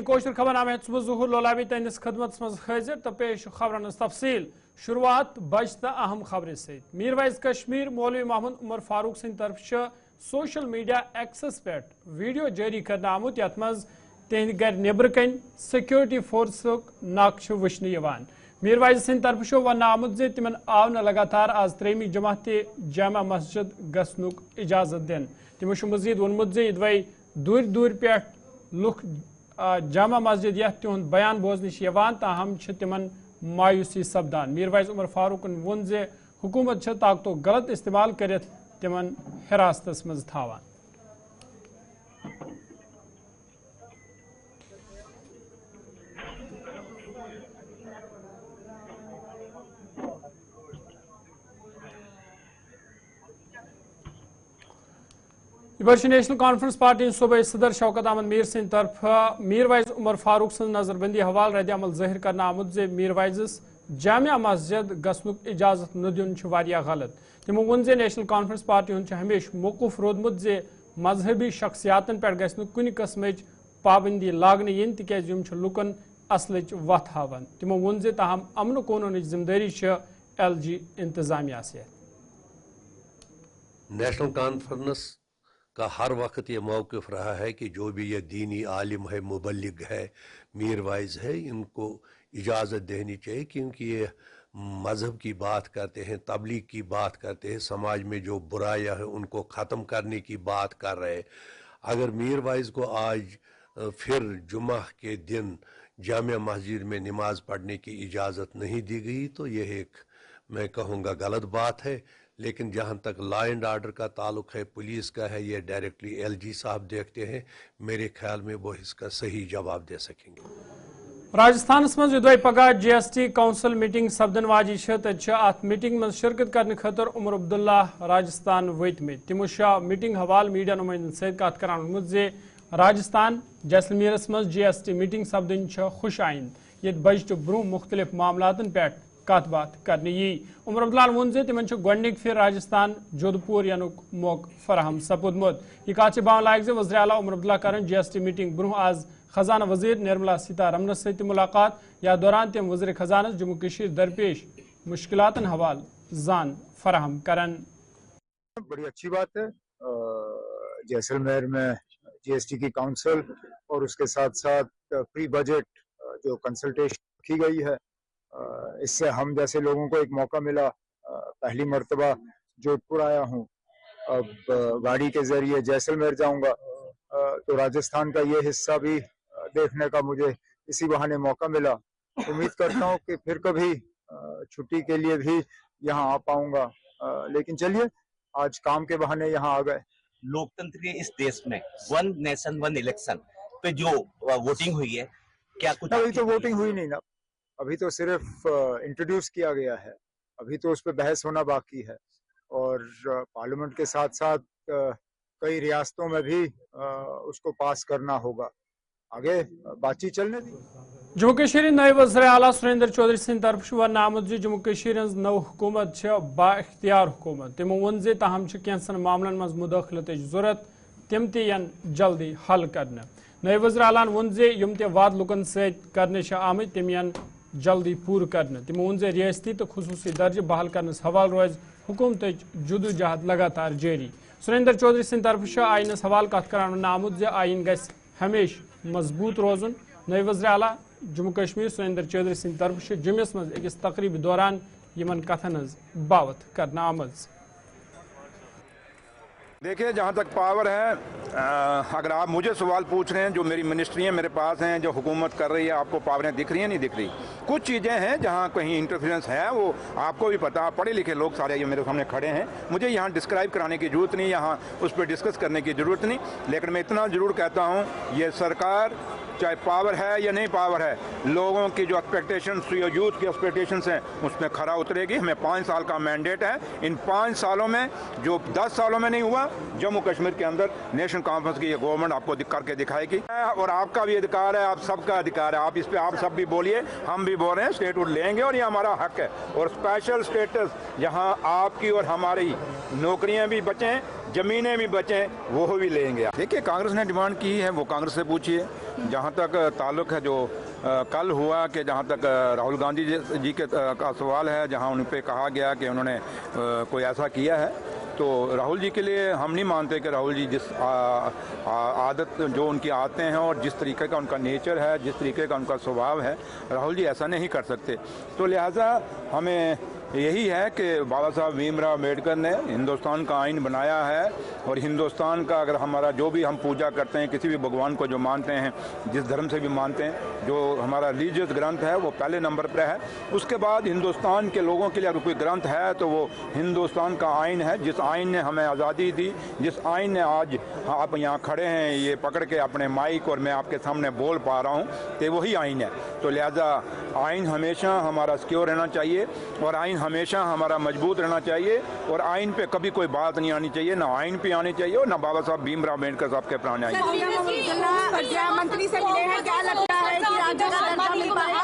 Kosher खबरनामे ज़हूर लोलाबी तहस खदमत मज हाजिर तो पेश खबरन तफसील। शुरुआत बज तो अहम खबर से मीरवाइज कश्मीर मौलवी मोहम्मद उमर फारूक सिंह तरफ सोशल मीडिया एक्सेस पे वीडियो जारी करना आमुत यथ मज तिहद गर नबर कन सिक्योरिटी फोर्सक नक वुचन मीरवाइज सिंह तरफ वन आमुत जे तिमन आव न लगातार आज त्रेमी जमात जामा मस्जिद गसनुक इजाजत दिन तमो मजीद वोनमुत जे यदवै दूर दूर पे लुख जामा मस्जिद यह तिहुंद बयान बोजन ताहम तिमन मायूसी सपदान। मीरवाइज उमर फारूकन वोन जे हुकूमत ताकतो गलत इस्तेमाल कर तिमन हिरासतस मज थावान। नेशनल कॉन्फ्रेंस पार्टी सूबे सदर शौकत अहमद मीर सिंह तरफ मीरवाइज उमर फारूक सज नजरबंदी हवाल रद्द अमल ज़ाहिर करना आमुत जे मीरवाइजस जामिया मस्जिद गसनुक इजाजत न दिन गलत। तमो वोन जे नेशनल कॉन्फ्रेंस पार्टी हमेशा मौकूफ रोदमुत जे मजहबी शख्सियातन पे गस कुन किस्म पाबंदी लागन yin तिकाज लुकन असलच वत हावन। तमो वोन जे ताहम अमन कानून जिम्मेदारी LG इंतजामिया से। नेशनल कॉन्फ्रेंस का हर वक्त ये मौक़िफ़ रहा है कि जो भी ये दीनी आलिम है, मुबल्लिग है, मीरवाइज है, इनको इजाज़त देनी चाहिए क्योंकि ये मज़हब की बात करते हैं, तबलीग की बात करते हैं, समाज में जो बुराइयां हैं उनको ख़त्म करने की बात कर रहे हैं। अगर मीरवाइज को आज फिर जुमा के दिन जामिया मस्जिद में नमाज पढ़ने की इजाज़त नहीं दी गई तो यह एक मैं कहूँगा गलत बात है। लेकिन जहाँ तक लॉ एंड ऑर्डर का ताल्लुक है, पुलिस का है, ये डायरेक्टली LG साहब देखते हैं। मेरे ख्याल में वो इसका सही जवाब दे सकेंगे। राजस्थान मज युद्ध पगह GST काउंसिल मीटिंग सपदन वाजी अत मीटिंग मज शिरकत करने खतर उमर अब्दुल्ला राजस्थान वतम तमो मीटिंग हवाल मीडिया नुमाइंदन सत कत कर जे राजस्थान जैसलमेरस मज GST मीटिंग सपदन खुश आइंद ये बजट ब्रो मुख्तलिफ मामलातन पे कत बात करने यी। उमर अब्दुल्ला वोन जे तिमन गोडनिक फिर राजस्थान जोधपुर यनुक मौक फराहम सपुदमुत। यह कत बावन लायक जे वज़ीर आला उमर अब्दुल्ला करन GST मीटिंग ब्रो आज खजाना वजीर निर्मला सीतारमन सत मुलाकात या दौरान तम वज़ीर खजाना जम्मू कश्मीर दरपेश मुश्किलातन हवाल जान फराहम करन। बड़ी अच्छी बात है जैसलमेर में GST की काउंसिल और उसके साथ साथ प्री बजट जो कंसल्टेशन की गई है इससे हम जैसे लोगों को एक मौका मिला। पहली मर्तबा जोधपुर आया हूँ, अब गाड़ी के जरिए जैसलमेर जाऊंगा तो राजस्थान का ये हिस्सा भी देखने का मुझे इसी बहाने मौका मिला। उम्मीद करता हूँ कि फिर कभी छुट्टी के लिए भी यहाँ आ पाऊंगा, लेकिन चलिए आज काम के बहाने यहाँ आ गए। लोकतंत्र के इस देश में वन नेशन वन इलेक्शन पे जो वोटिंग हुई है, क्या कुछ अभी तो वोटिंग हुई नहीं ना, अभी तो सिर्फ इंट्रोड्यूस किया गया है, अभी तो उस पर बहस होना बाकी है और पार्लियामेंट के साथ साथ कई रियासतों में भी उसको पास करना होगा। आगे बातचीत चलने दी। जम्मू कश्मीर नए वज़ीर आला सुरेंद्र चौधरी सिंह तरफ वन आमुत जम्मू कश्मीर नव हुकूमत बाख्तियार हुकूमत। तमो वोन जे ताहम कैंसन मामलन मज मुदाखलत जरूरत तम तन जल्दी हल करने। नए वज़ीर आलान वोन जे यम ते वाद लुकन सने आमत तम यन जल्दी पूर करने। तमो वोन जे रियासती तो खुसूसी दर्ज बहाल करनस हवाल रोज हुकूमत जदोजहद लगातार जारी। सुरेंद्र चौधरी सिंह तरफ आइनस हवाल कत कर आमुत जे आइन गस हमेशा मजबूत रोजन। नए वज़ीर आला जम्मू कश्मीर सुरेंद्र चौधरी सिंह तरफ जुम्मस मज अकिस तकरीब दौरान यमन कथन बावत करना आमज। देखिए, जहाँ तक पावर है, अगर आप मुझे सवाल पूछ रहे हैं, जो मेरी मिनिस्ट्रियाँ मेरे पास हैं, जो हुकूमत कर रही है, आपको पावरें दिख रही हैं नहीं दिख रही? कुछ चीज़ें हैं जहाँ कहीं इंटरफेरेंस है, वो आपको भी पता, पढ़े लिखे लोग सारे ये मेरे सामने खड़े हैं, मुझे यहाँ डिस्क्राइब कराने की ज़रूरत नहीं, यहाँ उस पर डिस्कस करने की ज़रूरत नहीं। लेकिन मैं इतना ज़रूर कहता हूँ, ये सरकार चाहे पावर है या नहीं पावर है, लोगों की जो एक्सपेक्टेशंस, यूथ की एक्सपेक्टेशंस हैं, उसमें खरा उतरेगी। हमें 5 साल का मैंडेट है, इन 5 सालों में जो 10 सालों में नहीं हुआ, जम्मू कश्मीर के अंदर नेशनल कॉन्फ्रेंस की ये गवर्नमेंट आपको करके दिखाएगी। और आपका भी अधिकार है, आप सबका अधिकार है, आप इस पे आप सब भी बोलिए, हम भी बोल रहे हैं, स्टेटहुड लेंगे और ये हमारा हक है। और स्पेशल स्टेटस, जहाँ आपकी और हमारी नौकरियाँ भी बचें, ज़मीनें भी बचें वो भी लेंगे। देखिए कांग्रेस ने डिमांड की है, वो कांग्रेस से पूछिए। जहाँ तक ताल्लुक है जो कल हुआ कि जहाँ तक राहुल गांधी जी के का सवाल है, जहाँ उन पे कहा गया कि उन्होंने कोई ऐसा किया है, तो राहुल जी के लिए हम नहीं मानते कि राहुल जी जिस आदत जो उनकी आदतें हैं और जिस तरीके का उनका नेचर है, जिस तरीके का उनका स्वभाव है, राहुल जी ऐसा नहीं कर सकते। तो लिहाजा हमें यही है कि बाबा साहब भीमराव अम्बेडकर ने हिंदुस्तान का आइन बनाया है और हिंदुस्तान का अगर हमारा जो भी हम पूजा करते हैं, किसी भी भगवान को जो मानते हैं, जिस धर्म से भी मानते हैं, जो हमारा रिलीजियस ग्रंथ है वो पहले नंबर पर है। उसके बाद हिंदुस्तान के लोगों के लिए अगर कोई ग्रंथ है तो वो हिंदुस्तान का आइन है, जिस आइन ने हमें आज़ादी दी, जिस आइन ने आज आप यहाँ खड़े हैं ये पकड़ के अपने माइक और मैं आपके सामने बोल पा रहा हूँ, तो वही आइन है। तो लिहाजा आइन हमेशा हमारा सिक्योर रहना चाहिए और आइन हमेशा हमारा मजबूत रहना चाहिए और आइन पे कभी कोई बात नहीं आनी चाहिए, ना आइन पे आनी चाहिए और ना बाबा साहब भीमराव अम्बेडकर साहब के प्राण आएंगे। मंत्री से मिले हैं, क्या लगता है कि राज्य का दर्जा मिल पाएगा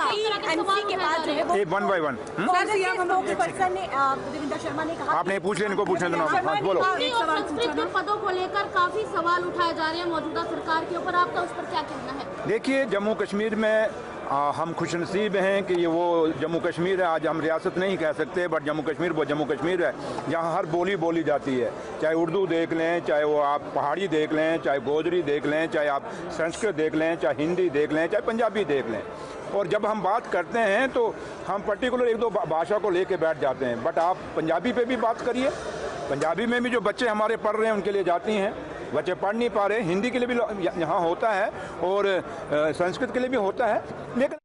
एमसी के बाद जो है? One by one Devendra Sharma ने कहा, आपने पूछ लिया, इनको पूछने देना, बोलो। पदों को लेकर काफी सवाल उठाए जा रहे हैं मौजूदा सरकार के ऊपर, आपका उस पर क्या कहना है? देखिए जम्मू कश्मीर में हम खुशनसीब हैं कि ये वो जम्मू कश्मीर है। आज हम रियासत नहीं कह सकते, बट जम्मू कश्मीर वो जम्मू कश्मीर है जहाँ हर बोली बोली जाती है, चाहे उर्दू देख लें, चाहे वो आप पहाड़ी देख लें, चाहे गोजरी देख लें, चाहे आप संस्कृत देख लें, चाहे हिंदी देख लें, चाहे पंजाबी देख लें। और जब हम बात करते हैं तो हम पर्टिकुलर एक दो भाषा को लेके बैठ जाते हैं, बट आप पंजाबी पे भी बात करिए, पंजाबी में भी जो बच्चे हमारे पढ़ रहे हैं उनके लिए जाती हैं, बच्चे पढ़ नहीं पा रहे, हिंदी के लिए भी यहाँ होता है और संस्कृत के लिए भी होता है। लेकिन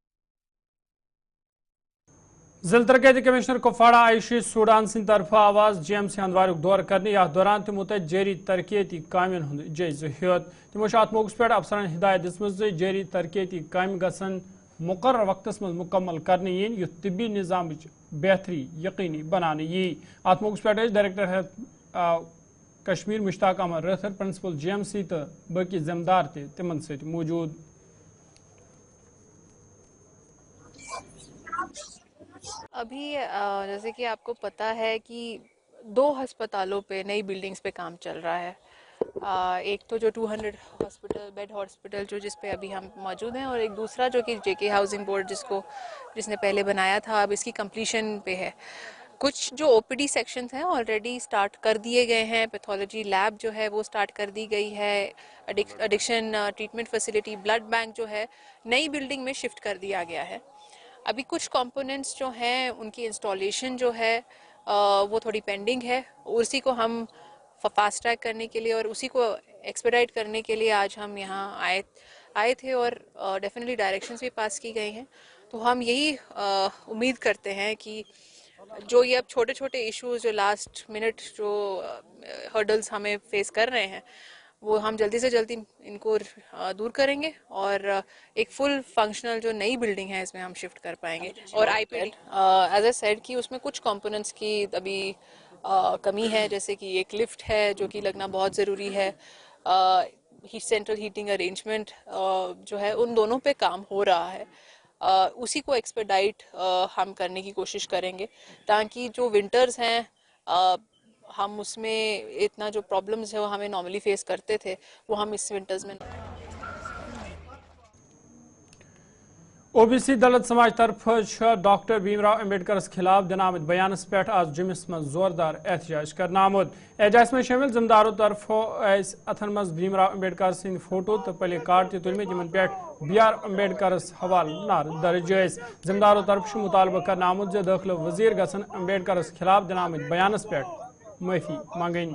ज़िला तरक्याती कमिश्नर कुपवाड़ा आयशी सूडान सिंद तरफ आवाज GMC हंदवार दौर करने यथ दौरान तमो जारी तरक्याती कामन हुंद जायज़ हेत। तमो अत मौके पे अफसरन हिदायत दिसमज जारी तरक्याती काम गसन मुकर्रर वक्तस मज मुकम्मल करने यीन युथ तिब्बी निज़ाम बेहतरी यकीनी बनाने यी। अत मौके पे director Kashmir Mushtaq Ahmad Rather, principal GMC तो बाकी जिम्मेदार तिमन सत मौजूद। अभी जैसे कि आपको पता है कि 2 अस्पतालों पे नई बिल्डिंग्स पे काम चल रहा है। एक तो जो 200 बेड हॉस्पिटल जो जिस पे अभी हम मौजूद हैं, और एक दूसरा जो कि JK हाउसिंग बोर्ड जिसने पहले बनाया था, अब इसकी कंप्लीशन पे है। कुछ जो OPD सेक्शंस हैं ऑलरेडी स्टार्ट कर दिए गए हैं, पैथोलॉजी लैब जो है वो स्टार्ट कर दी गई है, addiction treatment facility, blood bank जो है नई बिल्डिंग में शिफ्ट कर दिया गया है। अभी कुछ कंपोनेंट्स जो हैं उनकी इंस्टॉलेशन जो है वो थोड़ी पेंडिंग है, उसी को हम फास्ट ट्रैक करने के लिए और उसी को एक्सपेडाइट करने के लिए आज हम यहाँ आए थे और डेफिनेटली डायरेक्शंस भी पास की गई हैं। तो हम यही उम्मीद करते हैं कि जो ये अब छोटे छोटे इश्यूज जो लास्ट मिनट जो हर्डल्स हमें फेस कर रहे हैं वो हम जल्दी से जल्दी इनको दूर करेंगे और एक फुल फंक्शनल जो नई बिल्डिंग है इसमें हम शिफ्ट कर पाएंगे। और IPD एज ए सेड कि उसमें कुछ कंपोनेंट्स की अभी कमी है, जैसे कि एक लिफ्ट है जो कि लगना बहुत ज़रूरी है, सेंट्रल हीटिंग अरेंजमेंट जो है उन दोनों पे काम हो रहा है। उसी को एक्सपेडाइट हम करने की कोशिश करेंगे ताकि जो विंटर्स हैं हम उसमें इतना जो प्रॉब्लम्स है वो हमें नॉर्मली फेस करते थे वो हम इस विंटर्स में। OBC दलित समाज तरफ डॉक्टर भीमराव अम्बेडकर खिलाफ दिनामत बयानस पे आज जुमिस में जोरदार एहतजाज करना आमुद। एहतजाज में शामिल जिम्मेदारों तरफ अथन मज भीमराव अम्बेडकर सिंह फोटो तो प्ले कार्ड तुलमित इन पे BR अम्बेडकर हवाल नार दर्ज जिम्मेदारों तरफ मुतालबा करना आमुद दाखिल वजीर गसन अम्बेडकर खिलाफ दिनामत बयानस पे माफी मांगन।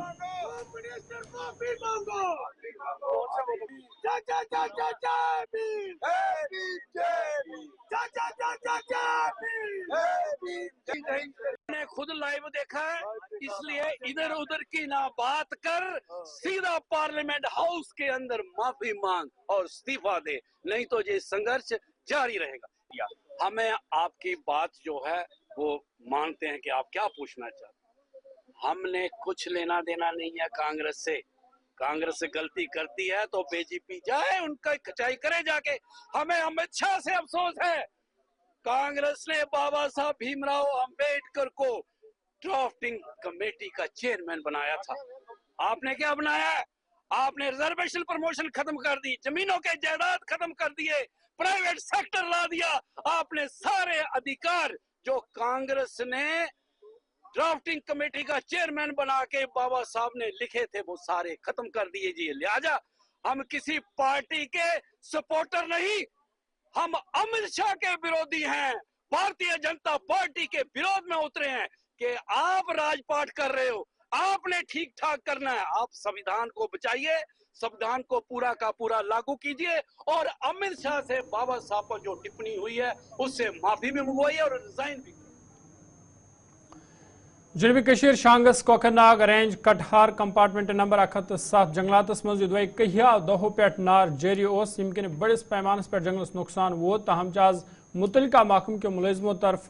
मैंने खुद लाइव देखा है, इसलिए इधर उधर की ना बात कर, सीधा पार्लियामेंट हाउस के अंदर माफी मांग और इस्तीफा दे, नहीं तो ये संघर्ष जारी रहेगा। हमें आपकी बात जो है वो मानते हैं कि आप क्या पूछना चाहते हैं। हमने कुछ लेना देना नहीं है कांग्रेस से। कांग्रेस से गलती करती है तो BJP जाए उनका खचाई करे जाके। हमें अमित शाह से अफसोस है, कांग्रेस ने बाबा साहब भीमराव अंबेडकर को ड्राफ्टिंग कमेटी का चेयरमैन बनाया था। आपने क्या बनाया है? आपने रिजर्वेशन प्रमोशन खत्म कर दी, जमीनों के जायदाद खत्म कर दिए, प्राइवेट सेक्टर ला दिया। आपने सारे अधिकार जो कांग्रेस ने ड्राफ्टिंग कमेटी का चेयरमैन बना के बाबा साहब ने लिखे थे वो सारे खत्म कर दिए जी। लिहाजा हम किसी पार्टी के सपोर्टर नहीं, हम अमित शाह के विरोधी हैं, भारतीय जनता पार्टी के विरोध में उतरे हैं कि आप राजपाट कर रहे हो, आपने ठीक ठाक करना है। आप संविधान को बचाइए, संविधान को पूरा का पूरा लागू कीजिए और अमित शाह से बाबा साहब पर जो टिप्पणी हुई है उससे माफी भी मंगवाइए और रिजाइन भी। जनूबी Kashir शांगस Kokernag range कटहार compartment number 107 जंगलातस मज युदवई कहिया दहो पे नार जारी ओस यमकिन बड़िस पैमानस पे जंगलस नुकसान वोत तहम आज मुतलका महकम के मुलजमों तरफ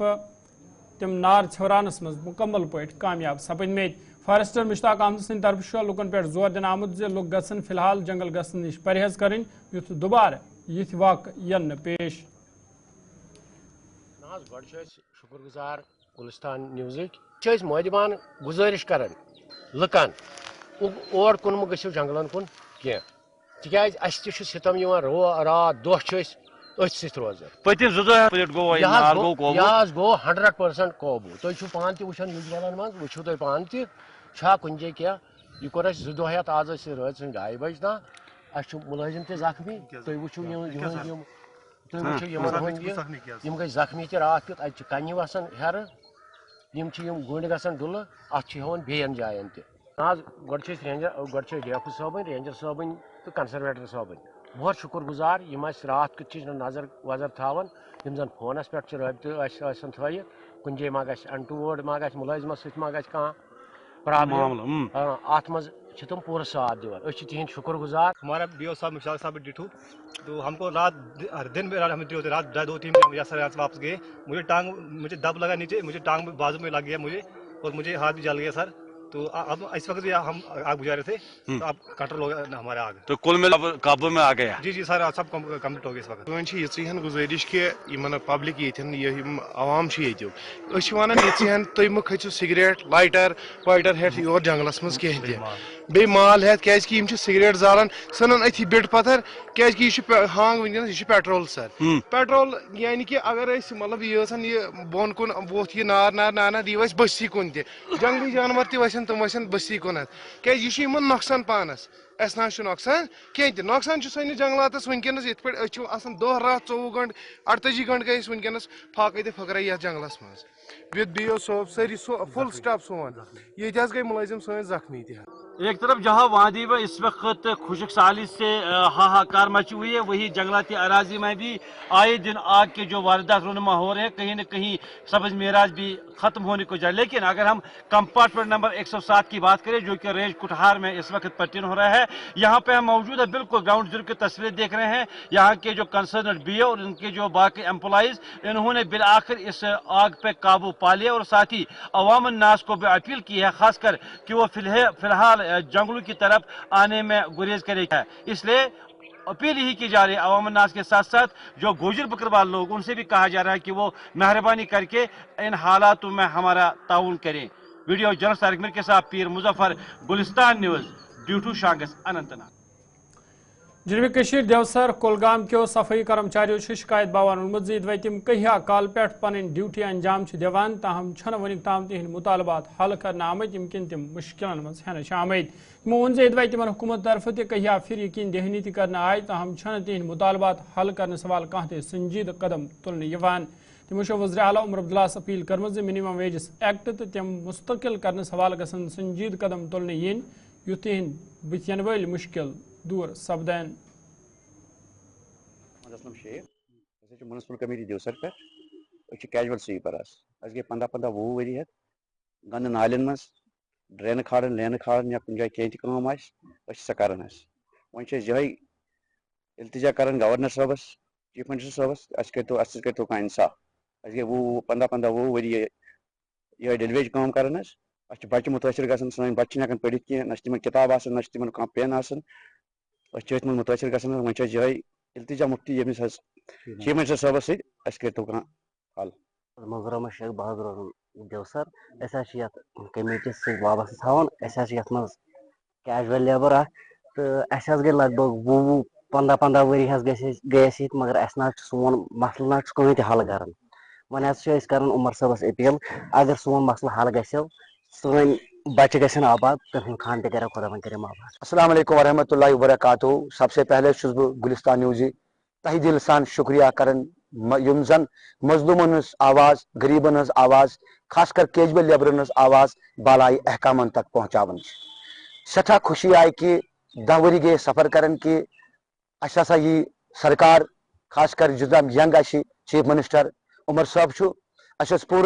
तम नार छवरानस मज मुकम्मल पे कामयाब सपदमेत। फॉरेस्टर मुश्ताक अहमद सिंह तरफ लुकन पे जोर दिन आमुद जे लुक गसन फिलहाल जंगल गसन निश परहेज करें युथ दोबारा यिथ वाक़ यन पेश। शुक्रगुजार गुलिस्तान न्यूज़िक मोदबान गुजारिश कर लुकन और कुन गो जंगलन कुन कह तिकाज सितम रात दो अथ रोजान गो 100% काबू। तुम पान तुम यूजवन मज वो तुम पान तह कुन जाए क्या यह कोर अस 2 दह आज रात 2:30 बजे ना अस मुलाजिम ते जख्मी तुम वो गई जख्मी त रात अत कन्य वसान हेर गुंड गसान डुल अत बेन जायन तज रेंजर डेफू साहबन रेंजर साहबन तो कंसर्वेटर साहबन बहुत शुक्र गुजार यम रात कुछ नजर वजर थावन यम जन फोनस पे रबत थी कुन जाए मा अंटूड मा मुलाजमस मा कह प्रॉब्लम अत मज तुम पूरा साथ दिवान तिहद शुक्र गुजार। हमारा बीओ साहब मुश्ताक साहब डिठू तो हमको रात दिन में हम रात 2-3 रात वापस गए। मुझे दब लगा नीचे, मुझे टांग में बाजू में लग गया मुझे और मुझे हाथ भी जल गया सर। तो अब इस वक्त भी हम आग बुझा रहे थे तो अब कंट्रोल हो गया हमारा आग, तो कुल मिला काबू में आ गया। जी जी सर सब कम्प्लीट हो गया इस वक्त। ये गुजारिश कि पब्लिक ये आवाम वन ये तुम मो खो सिगरेट लाइटर वाइटर हेठ योर जंगलस मज कह बे माल हेत क्या सिगरेट जालान सनन अथी बिट पत्थर क्या हांग वनस पेट्रोल सर पेट्रोल यानी कि अगर मतलब ये बोन कुन वोत यह नार नार नाना यह बस्ती कुन जंगली जानवर तम तम बस्ती कुन क्या यह नौकसान पानस अस ना नौकसान कह नौकसान सैनिस जंगलात वनकस ये पे दह रात 24 घंटे 48 घंटे गए वनकस फाके तो फकरा ये जंगलस मज विद बीओ सोप सारी फुल स्टाफ सोन ये गई मुलाजिम सन जख्मी तह। एक तरफ जहां वादी में इस वक्त खुशक साली से हाहाकार मची हुई है, वही जंगलाती अराजी में भी आए दिन आग के जो वारदात रुनमा हो रहे हैं, कहीं न कहीं सब्ज मेराज भी खत्म होने को जाए। लेकिन अगर हम कंपार्टमेंट नंबर 107 की बात करें जो कि रेंज कुटहार में इस वक्त पर्टिन हो रहा है, यहाँ पे हम मौजूद है, बिल्कुल ग्राउंड जीरो की तस्वीरें देख रहे हैं। यहाँ के जो कंसर्न बीओ और उनके जो बाकी एम्प्लॉइज इन्होंने बिल आखिर इस आग पे काबू पा लिया और साथ ही अवाम नास को भी अपील की है खासकर कि वो फिलहाल जंगलों की तरफ आने में गुरेज करेगा। इसलिए अपील ही की जा रही है अवाम नास के साथ साथ जो गुजर बकरवाल लोग उनसे भी कहा जा रहा है कि वो मेहरबानी करके इन हालातों में हमारा ताउन करें। वीडियो जर्नलिस्ट तारिक मीर के साथ पीर मुजफ्फर, गुलिस्तान न्यूज़, ड्यूटू शांगस, अनंतनाग। जनूबी कशीर देवसर कुलगाम के सफाई कर्मचारियों शिकायत बावन मजीद वह तम कहिया काल पे पन ड्यूटी अंजाम दिवान ताहम वन ताम तिहद मुतालबात हल करना आमत यमकिन तम मुश्किल मज हेन आमत। तमो वोन जे वह तिमन हुकूमत तरफ तहिया फिर यकीन दहनी कर आय ताहम तिहद मुतालबात हल कर सवाल कह संजीद कदम तुलने तमो वज़ीर आला उमर अब्दुल्लास अपील कर्म मिनिमम वेजस एक्ट तो तम मुस्तकिल कर सवाल गसन संजीद कदम तुलने युथ तिहद बुन वल मुश्किल दूर सपदन। म्यूनसिपल कमेटी देवसर पे कैजुअल स्वीपर गई 15-20 वरी हेत गंद नालन मज ड्रेन खाड़न लेन खाड़न या कुछ जाए कह सह कर वो इल्तिजा कर गवर्नर साहबस चीफ मिनिस्टर साहबस करो कह इंसाफ गई 15-20 वरी ये डेलीवेज काम कर बच्चे मुतासर ग सन बच्चे पढ़ कह न तम किताब न तम कह पेन अत मुतासर ग वो ये इल्तिजा मुफ्ती यमिस चीफ मिनिस्टर साहबस करो कह हल। मुजरमा शेख बहादुर देवसर कमेटी सवाबस्त थवान मज कैजुअल लेबर तो अस गई लगभग 15 वरी गए मगर अस ना सोन मसल ना कहीं ते हल कर वन कर उमर सबस अपील अगर सोन मसल हल गो सन बच्चे गन आबाद तहद खान कर खुदा कर आबाद। अस्सलाम वालेकुम वरहमतुल्लाहि वबरकातुहू। सबसे पहले छुस बह गुलिस्तान न्यूज़ तहे दिल सान शुक्रिया करन यम जन मजलूमन हज आवाज़ गरीबन हज आवाज़ खासकर कैजुअल लेबरन हज आवाज़ बालाई अहकामन तक पहुँचावन। सठा खुशी आई कि 10 वरी गए सफ़र करन कि अस हसा यी सरकार खासकर जुदा यंग चीफ मिनिस्टर उमर साहब अस पूर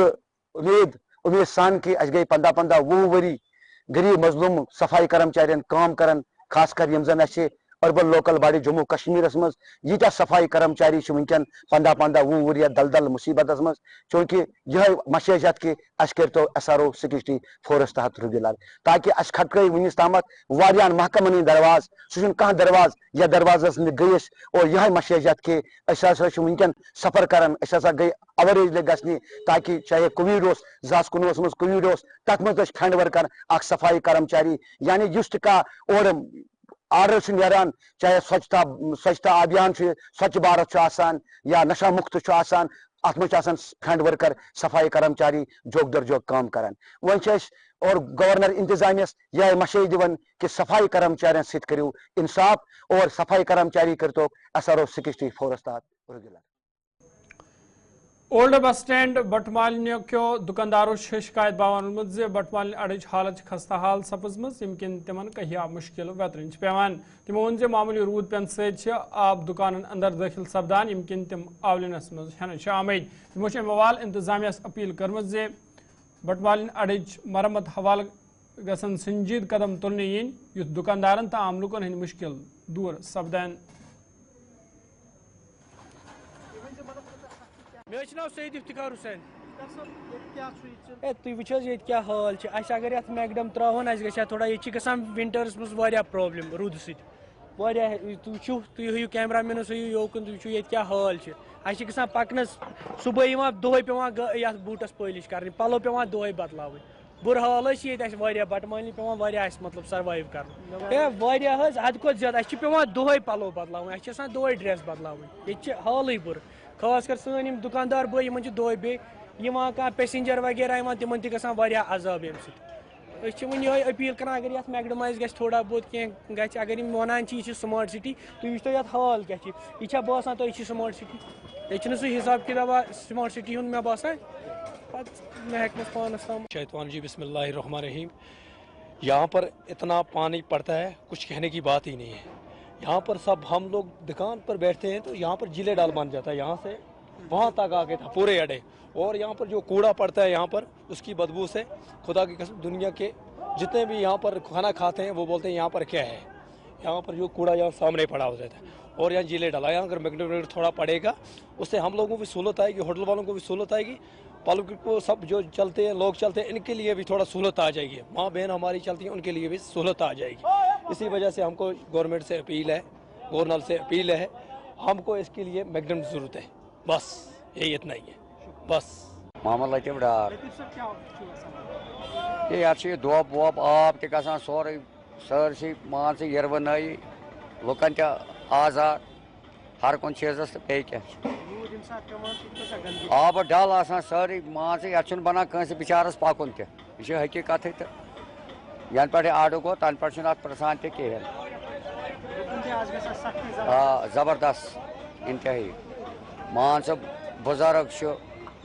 उम्मीद सान कि अस गई 15-20 वरी गरीब मजलूम सफाई कर्मचारियन काम करन खासकर यम जन urban local body Jammu Kashmir मज यीटा सफाई कर्मचारी वनकन 15-20 वरिया दलदल मुसीबत मज चूंकि यह मशेजत कि अस करो SRO 64 तहत रेगुलर ताकि अस खटक वनिस तामत वारियान महकमन दरवाज सह कह दरवाज या दरवाजस गईस और यह मशेजत कि वनकन सफर करान गई अवरेज लग गि ताकि चाहे कोविड 2019 मज कोविड तथ मज फंड वर्कर सफाई कर्मचारी यानी युस का और आर्डर नान चाहे स्वच्छता अभियान स्वच्छ भारत या नशा मुक्त अत मज फंड वर्कर सफाई कर्मचारी जोक दर जोक काम करान वन और गवर्नर इंतजामियस यह मशे दिवन कि सफाई कर्मचारियों सत करो इंसाफ और सफाई कर्मचारी करतो SRO 64 तहत रेगुलर। ओल्ड बस स्टैंड बटमालिन क्यों दुकानदारों शिकायत बावन जे बटमालिन अड़च हालत खस्ता हाल सपजम यम तिमन कहिया मुश्किल वेतरन पेवान। तमो वोन जे मामूली रूद पेन सत आब दुकान अंदर दाखिल सपदान यम तिम आवलिनस मज हेन आमद। तमो अमवाल इंतजामियस अपील कर्म जे बटमालिन अड़च मरम्मत हवाल गसन संजीद कदम तुलने yin युथ दुकानदारन तो आम लुकन हंद मुश्किल दूर सपदान। मे नाव सईद इफ्तिकार हुसैन तुम वो ये क्या हाल अगर ये मैकडम त्रावन ग थोड़ा ये ग विंटर्स मज प्रॉब्लम रूद सत तुम हयू कैमरा मैनस हयू योकन तुम ये क्या हाल अस ग पकनस सुबह दोहे पे बूटस पॉलिश कर पलो पे दोहे बदलाव बुर हाल ये बटमाली पे मतलब सर्वाइव कर हद को ज्यादा पे दोहे पलो बदलाव दोहे ड्रेस बदलाव ये हाल बुर खास कर सन दुकानदार बे दोहे बे कह पैसेंजर वगैरह तिमन तह अजाब अम ये अपील कर अगर ये मैकडमाइज ग थोड़ा बहुत कह अगर वनान यह स्मार्ट सिटी तुम वो ये हाल क्या यह बसान तुम स्मार्ट सिटी ये सह हिसाब किताबा स्मार्ट सिटी हूँ मे बसान मैं हेकमस पानस तम शैतान जी बिस्मिल्लाहिर्रहमानिर्रहीम। यहाँ पर इतना पानी पड़ता है कुछ कहने की बात ही नहीं है। यहाँ पर सब हम लोग दुकान पर बैठते हैं तो यहाँ पर जिले डाल बन जाता है, यहाँ से वहाँ तक आके था पूरे अड्डे। और यहाँ पर जो कूड़ा पड़ता है यहाँ पर उसकी बदबू से खुदा की कसम दुनिया के जितने भी यहाँ पर खाना खाते हैं वो बोलते हैं यहाँ पर क्या है। यहाँ पर जो कूड़ा यहाँ सामने पड़ा हो जाता है और यहाँ जिले डाला। यहाँ अगर मैकडोनल्ड थोड़ा पड़ेगा उससे हम लोगों को भी सहूलत आएगी, होटल वालों को भी सहूलत आएगी, पब्लिक को सब जो चलते हैं लोग चलते हैं इनके लिए भी थोड़ा सहूलत आ जाएगी। माँ बहन हमारी चलती हैं उनके लिए भी सहूलत आ जाएगी। इसी वजह से हमको गवर्नमेंट से अपील है, गवर्नर से अपील है, हमको इसके लिए मैकडम की ज़रूरत है। बस यही इतना ही है बस। मोहम्मद लतीफ़ डार ये यार दोब वोब आब त सोरे सरसी मान से यरवनाई लुकन त आजाद हर कुन चीज़स तो पे क्या आब डल आसान सारी मान से ये बना कंस बिचारस पकुन तह हकीकत तो यन पे आडो गो तन पे प्रसान तहन जबरदस्त इंतहाई मान सब बुजुर्ग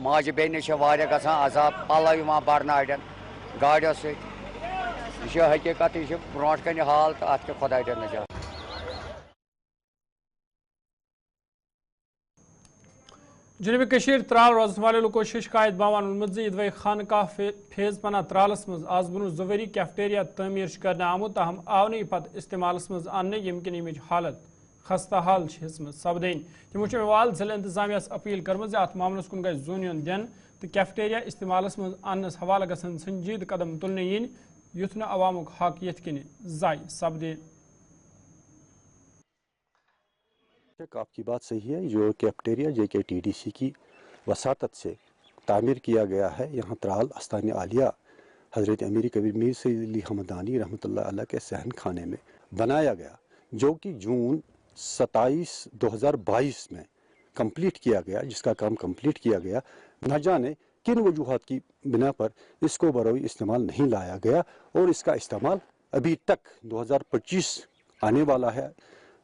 माजि बेन गसान अजाब पलो बरन अड़न गाड़ियों सह हकीकत यह ब्रो कन हाल तो अत खुदा दिन नजात। जनूबी कशीर त्राल रोजन वाले लोगों शिकायत बावान ईदवे खानका फेज पना त्रालस मज आज ब्रो 2 वरी कैफेटेरिया तमीर करने आमुत तहम आव नी पत इस्तेमालस मज आने यमकिन यमिच हालत खस्ता हाल सपदन। तमो अमवाल जिला इंतजामियस अपील कर्म अत मामलस कुन गई जोन दिन तो कैफेटेरिया इस्तेमालस मज आनस हवाला गसन संजीद कदम तुलने yin युथ न अवामुक हक यथ कन जाय सपदे। आपकी बात सही है। जो कैफेटेरिया JKTDC की वसातत से तामीर किया गया है यहाँ त्राल आस्तान आलिया حضرت امیر کبیر میر سید علی حمدانی رحمۃ اللہ علیہ کے صحن خانے میں بنایا گیا، جو کہ جون 27/2022 میں کمپلیٹ کیا گیا، جس کا کام کمپلیٹ کیا گیا، نہ جانے کن وجوہات کی بنا پر اس کو بروئی استعمال نہیں لایا گیا، اور اس کا استعمال ابھی تک 2025 آنے والا ہے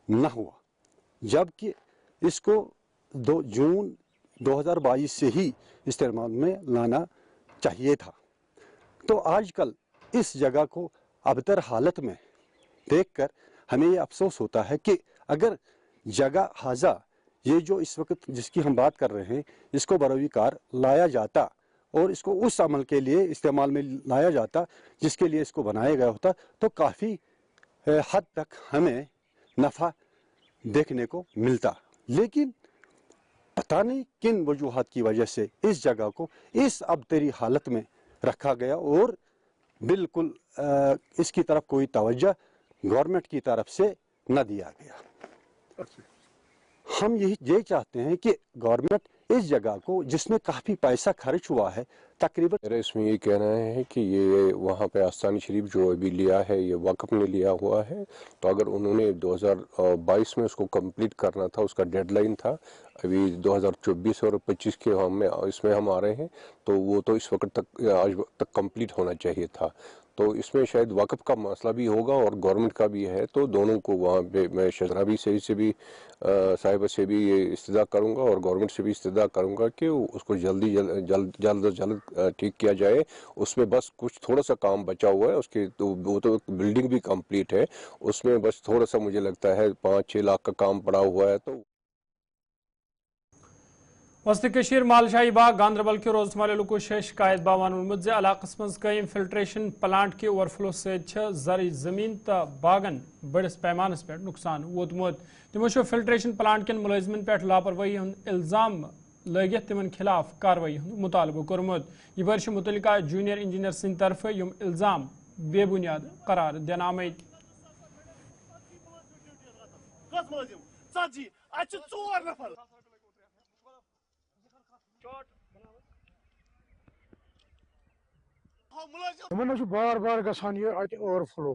نہ ہوا، جبکہ اس کو جون 2022 سے ہی استعمال میں لانا چاہیے تھا۔ تو آج کل اس جگہ کو ابتر حالت میں دیکھ کر ہمیں یہ افسوس ہوتا ہے کہ اگر جگہ حاضہ یہ جو اس وقت جس کی ہم بات کر رہے ہیں اس کو بروی کار لایا جاتا اور اس کو اس عمل کے لیے استعمال میں لایا جاتا جس کے لیے اس کو بنایا گیا ہوتا، تو کافی حد تک ہمیں نفع دیکھنے کو ملتا، لیکن پتہ نہیں کن وجوہات کی وجہ سے اس جگہ کو اس ابتری حالت میں رکھا گیا اور بالکل اس کی طرف کوئی توجہ گورنمنٹ کی طرف سے نہ دیا گیا۔ ہم یہ چاہتے ہیں کہ گورنمنٹ اس جگہ کو جس میں کافی پیسہ خرچ ہوا ہے، تقریباً میرا اس میں یہ کہنا ہے کہ یہ وہاں پہ آستانی شریف جو ابھی لیا ہے یہ وقف نے لیا ہوا ہے، تو اگر انہوں نے 2022 میں اس کو کمپلیٹ کرنا تھا، اس کا ڈیڈ لائن تھا، ابھی 2024 اور 25 کے اس میں ہم آ رہے ہیں، تو وہ تو اس وقت تک آج تک کمپلیٹ ہونا چاہیے تھا۔ تو اس میں شاید وقف کا مسئلہ بھی ہوگا اور گورنمنٹ کا بھی ہے، تو دونوں کو وہاں پہ میں شہزادی سے بھی صاحبہ سے بھی یہ استدعا کروں گا اور گورنمنٹ سے بھی استدعا کروں گا کہ اس کو جلد ٹھیک کیا جائے۔ اس میں بس کچھ تھوڑا سا کام بچا ہوا ہے، اس کی وہ تو بلڈنگ بھی کمپلیٹ ہے، اس میں بس تھوڑا سا مجھے لگتا ہے 5-6 لاکھ کا کام پڑا ہوا ہے۔ تو وسط کشیر مالشاہی باغ گاندربل کے روزمرہ لوکو شکایت باوان وونمت زِ علاقس مز قیم فلٹریشن پلانٹ کے اوور فلو ست زرعی زمین تو باغن بڑس پیمانس پہ نقصان ووتمت۔ تمو فلٹریشن پلانٹ کن ملازمن پہ لاپرواہی ہند الزام لگت تمن خلاف کاروٲیی ہند مطالبہ کورمت۔ یہ بر متعلقہ جونیئر انجینئر سند طرف یم الزام بے بنیاد قرار دن آمت۔ بار بار گژھان یہ اتہ اوور فلو،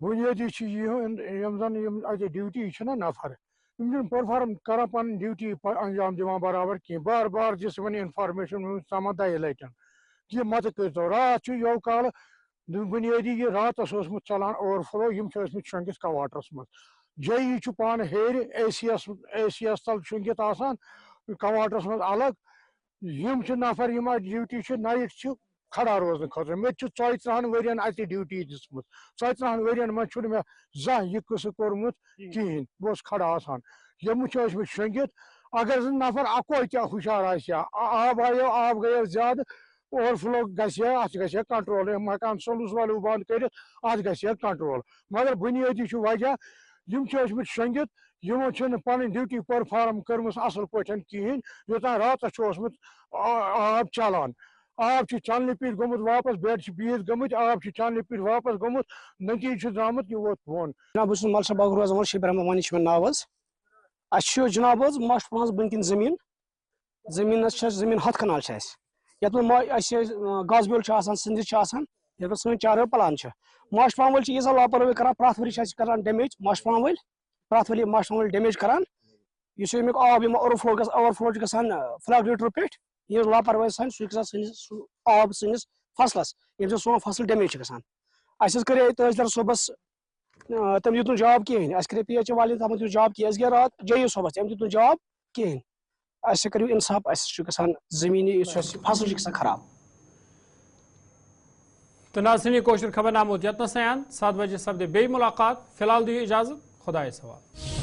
بنیادی یم زن اتہ ڈیوٹی نا نفر یم پرفارم کران پن ڈیوٹی انجام دِوان برابر کی، بار بار دِژ ون انفارمیشن سمان 2 لٹن کہ مت کرتو رات یو کال بنیادی یہ راتس چلان اوور فلو، یم شنگت کواٹرس مز، جے پان ہیر اے سی ایس تل شنگت آسان کواٹرس مز الگ، یم نفر یم ڈیوٹی نائٹ کھڑا روزن خاطر۔ مے 34 ورین اتہ ڈیوٹی دِژمٕژ، 34 ورین مز چھُنہٕ مےٚ زانٛہہ یہِ قصہٕ کوٚرمُت کِہیٖنۍ، بہٕ اوسُس کھڑا آسان، یِم چھِ ٲسمٕتۍ شۄنٛگِتھ، اگر زن نفر اکوے تہِ ہُشار آسہِ ہا، آب گٔیو زیادٕ، اوور فلو گژھِ ہا، اتھ گژھِ ہا کنٹرول، یِم ہٮ۪کان سلوٗس ولیوٗ بنٛد کٔرِتھ، اتھ گژھِ ہا کنٹرول، مگر بُنیٲدی چھُ وجہ یِم چھِ ٲسمٕتۍ شۄنٛگِتھ، یِمو چھنہٕ پنٕنۍ ڈیوٹی پٔرفارم کٔرمٕژ اصل پٲٹھۍ کِہیٖنۍ، یوٚتانۍ راتس چھُ اوسمُت آب چلان، آب چلنہٕ پٮ۪ٹھ گوٚمُت واپس، بیٚڈ چھِ بِہِتھ گٔمٕتۍ، آب چلنہٕ پٮ۪ٹھ واپس گوٚمُت، نتیجہٕ چھُ درٛامُت یہِ ووت بۄن۔ جناب بہٕ چھُس ملشا باغ روزان وول شبیر احمد وانی چھُ مےٚ ناو حظ۔ اَسہِ چھُ جناب حظ ماسٹر پلانس بٔنۍ کِنۍ زٔمیٖنس چھِ اَسہِ زٔمیٖن 100 کنال چھِ اَسہِ، یتھ منٛز اَسہِ گاسہٕ بیول چھُ آسان، سٕنٛدِج چھِ آسان، یتھ منٛز سٲنۍ 4 پلان چھِ۔ ماسٹر پلان وٲلۍ چھِ ییٖژاہ لاپروٲہی کران، پرٛٮ۪تھ ؤری چھِ اَسہِ کران ڈیمیج ماسٹر پلان وٲلۍ، پرٛٮ۪تھ ؤری ماسٹر پلان وٲلۍ ڈیمیج کران، یُس امیُک آب یِم اوور فلو چھُ گژھان فلیک لیٹرو پٮ۪ٹھ، یہِ لاپروٲہی سان سُہ چھُ گژھان سٲنِس آب سٲنِس فصلس، ییٚمہِ سۭتۍ سون فصل ڈیمیج چھُ گژھان۔ اَسہِ حظ کَرے تحصیلدار صٲبس، تٔمۍ دیُت نہٕ جواب کِہیٖنۍ، اَسہِ کَرے PH والٮ۪ن تَتھ منٛز دیُت جواب کِہیٖنۍ، اَسہِ گٔے راتھ JE صٲبس، أمۍ دیُت نہٕ جواب کِہیٖنۍ، اَسہِ کٔرِو اِنصاف، اَسہِ چھُ گژھان زٔمیٖنی یُس اَسہِ فصل چھُ گژھان خراب۔ تو ناظرین کوشر خبر نامہ یتنس 7 بجے سپدے بیٚیہِ ملاقات، فی الحال دِیِو اجازت، خۄدایس حوالہٕ۔